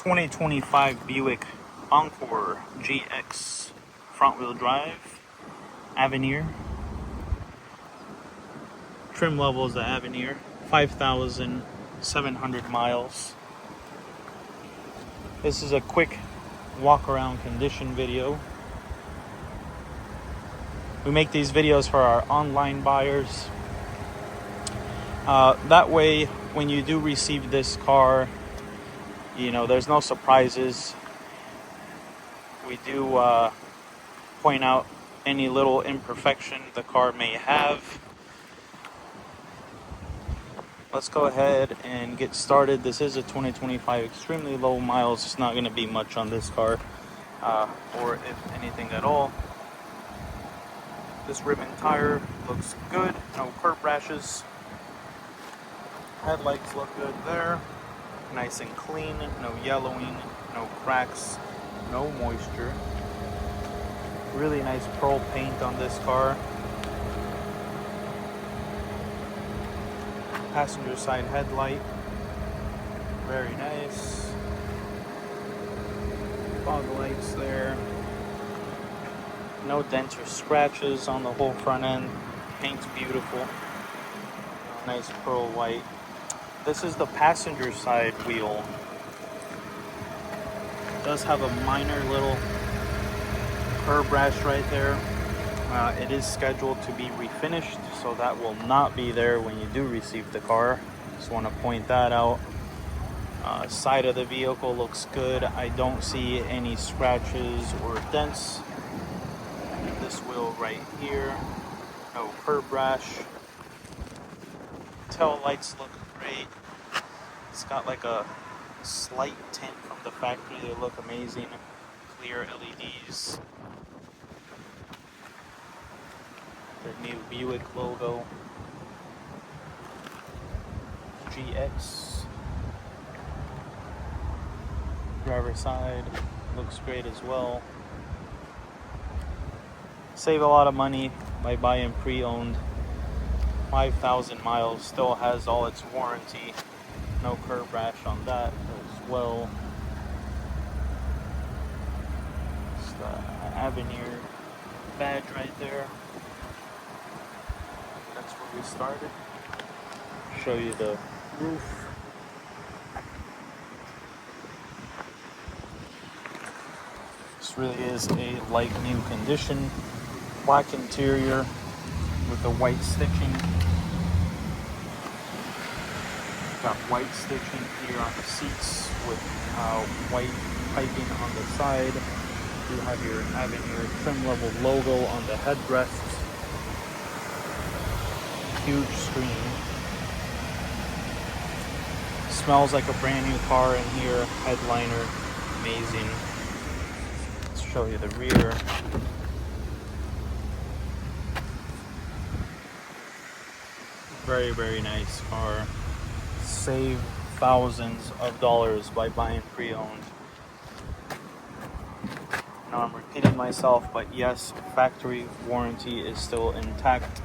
2025 Buick Encore GX front-wheel drive Avenir. Trim level is the Avenir, 5,700 miles. This is a quick walk-around condition video. We make these videos for our online buyers. That way, when you do receive this car, you know, there's no surprises. We do point out any little imperfection the car may have. Let's go ahead and get started. This is a 2025, extremely low miles. It's not going to be much on this car, or if anything at all. This rim and tire looks good. No curb rashes. Headlights look good there. Nice and clean. No yellowing. No cracks. No moisture. Really nice pearl paint on this car. Passenger side headlight. Very nice. Fog lights there. No dents or scratches on the whole front end. Paint's beautiful. Nice pearl white. This is the passenger side wheel. It does have a minor little curb rash right there. It is scheduled to be refinished, so that will not be there when you do receive the car. Just want to point that out. Side of the vehicle looks good. I don't see any scratches or dents. And this wheel right here, no curb rash. Tail lights look great. It's got like a slight tint from the factory. They look amazing. Clear LEDs. The new Buick logo. GX. Driver side looks great as well. Save a lot of money by buying pre-owned. 5,000 miles, still has all its warranty. No curb rash on that as well. It's the Avenir badge right there. That's where we started. Show you the roof. This really is a like new condition. Black interior with the white stitching. Got white stitching here on the seats with white piping on the side. You have your Avenir trim level logo on the headrests. Huge screen. Smells like a brand new car in here. Headliner, amazing. Let's show you the rear. Very, very nice car. Save thousands of dollars by buying pre-owned. Now I'm repeating myself, but yes, factory warranty is still intact.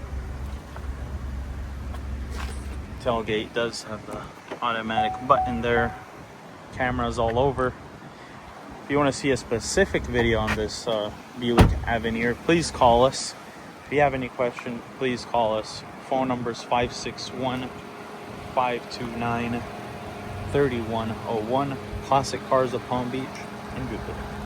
Tailgate does have the automatic button there. Cameras all over. If you want to see a specific video on this Buick Avenir, please call us. If you have any question, please call us. Phone number is 561-529-3101. Classic Cars of Palm Beach and Buick.